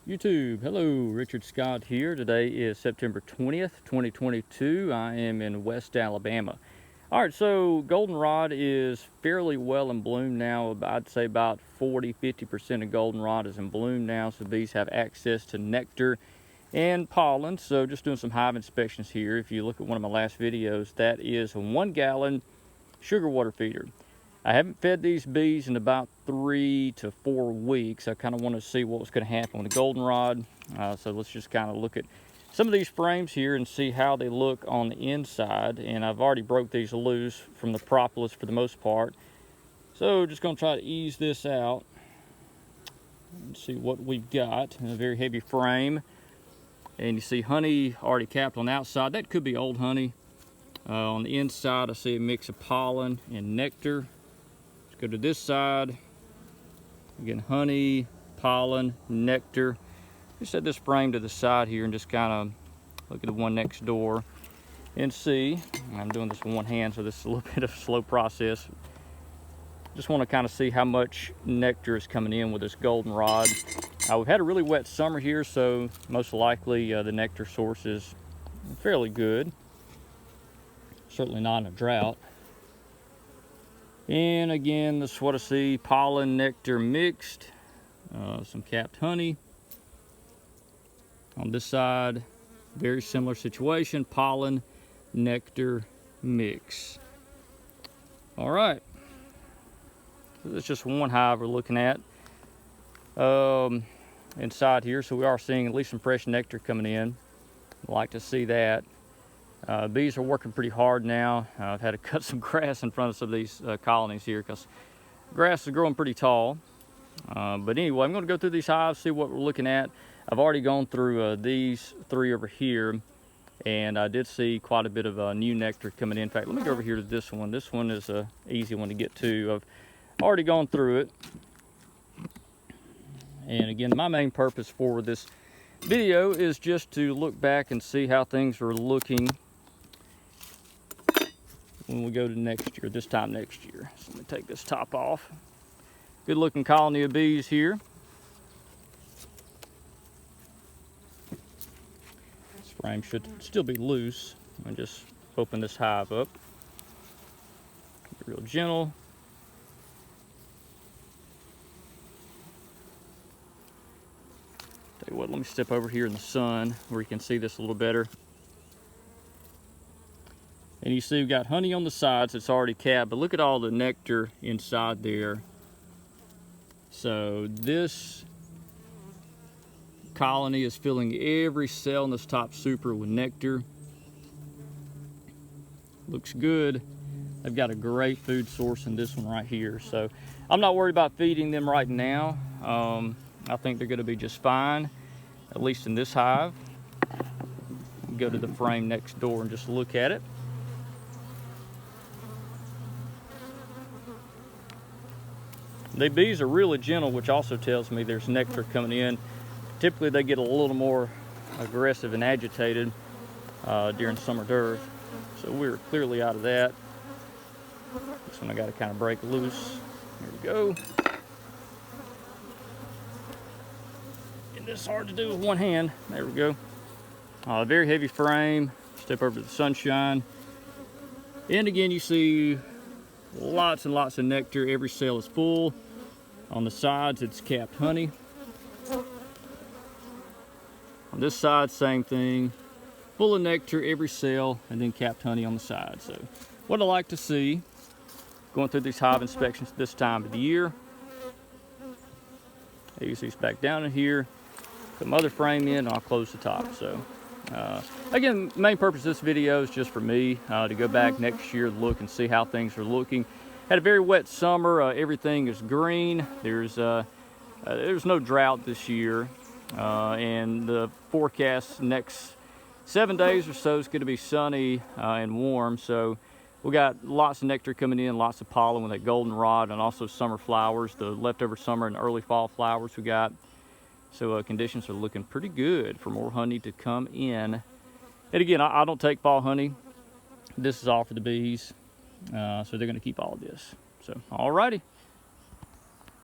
YouTube, hello, Richard Scott here. Today is September 20th, 2022. I am in West Alabama. All right, so goldenrod is fairly well in bloom now. I'd say about 40–50% of goldenrod is in bloom now, so bees have access to nectar and pollen. So just doing some hive inspections here. If you look at one of my last videos, that is a 1 gallon sugar water feeder. I haven't fed these bees in about 3 to 4 weeks. I kind of want to see what was going to happen with the goldenrod. So let's just kind of look at some of these frames here and see how they look on the inside. And I've already broke these loose from the propolis for the most part. So just going to try to ease this out and see what we've got in a very heavy frame. And you see honey already capped on the outside. That could be old honey. On the inside, I see a mix of pollen and nectar. Go to this side. Again, honey, pollen, nectar. Just set this frame to the side here and just kind of look at the one next door and see. I'm doing this with one hand, so this is a little bit of a slow process. Just want to kind of see how much nectar is coming in with this goldenrod. We've had a really wet summer here, so most likely the nectar source is fairly good. Certainly not in a drought. And again, this is what I see, pollen, nectar mixed, some capped honey. On this side, very similar situation, pollen, nectar mix. All right, so that's just one hive we're looking at inside here. So we are seeing at least some fresh nectar coming in. I'd like to see that. Bees are working pretty hard now. I've had to cut some grass in front of some of these colonies here because grass is growing pretty tall. But anyway, I'm going to go through these hives, see what we're looking at. I've already gone through these 3 over here, and I did see quite a bit of new nectar coming in. In fact, let me go over here to this one. This one is an easy one to get to. I've already gone through it. And again, my main purpose for this video is just to look back and see how things are looking when we go to next year, this time next year. So let me take this top off. Good looking colony of bees here. This frame should still be loose. I'm just open this hive up. Be real gentle. Tell you what, let me step over here in the sun where you can see this a little better. And you see we've got honey on the sides, it's already capped, but look at all the nectar inside there. So this colony is filling every cell in this top super with nectar. Looks good. They've got a great food source in this one right here. So I'm not worried about feeding them right now. I think they're gonna be just fine, at least in this hive. Go to the frame next door and just look at it. The bees are really gentle, which also tells me there's nectar coming in. Typically they get a little more aggressive and agitated during summer dearth. So we're clearly out of that. This one I got to kind of break loose. Here we go. And this is hard to do with one hand. There we go. Very heavy frame. Step over to the sunshine. And again, you see lots and lots of nectar. Every cell is full. On the sides, it's capped honey. On this side, same thing. Full of nectar, every cell, and then capped honey on the side. So what I like to see, going through these hive inspections this time of the year. You can see it's back down in here. Put my other frame in, and I'll close the top. So again, the main purpose of this video is just for me to go back next year, look and see how things are looking. Had a very wet summer. Everything is green. There's no drought this year, and the forecast next 7 days or so is going to be sunny and warm. So we got lots of nectar coming in, lots of pollen with that goldenrod, and also summer flowers, the leftover summer and early fall flowers we got. So conditions are looking pretty good for more honey to come in. And again, I don't take fall honey. This is all for the bees. So they're going to keep all of this. So, alrighty.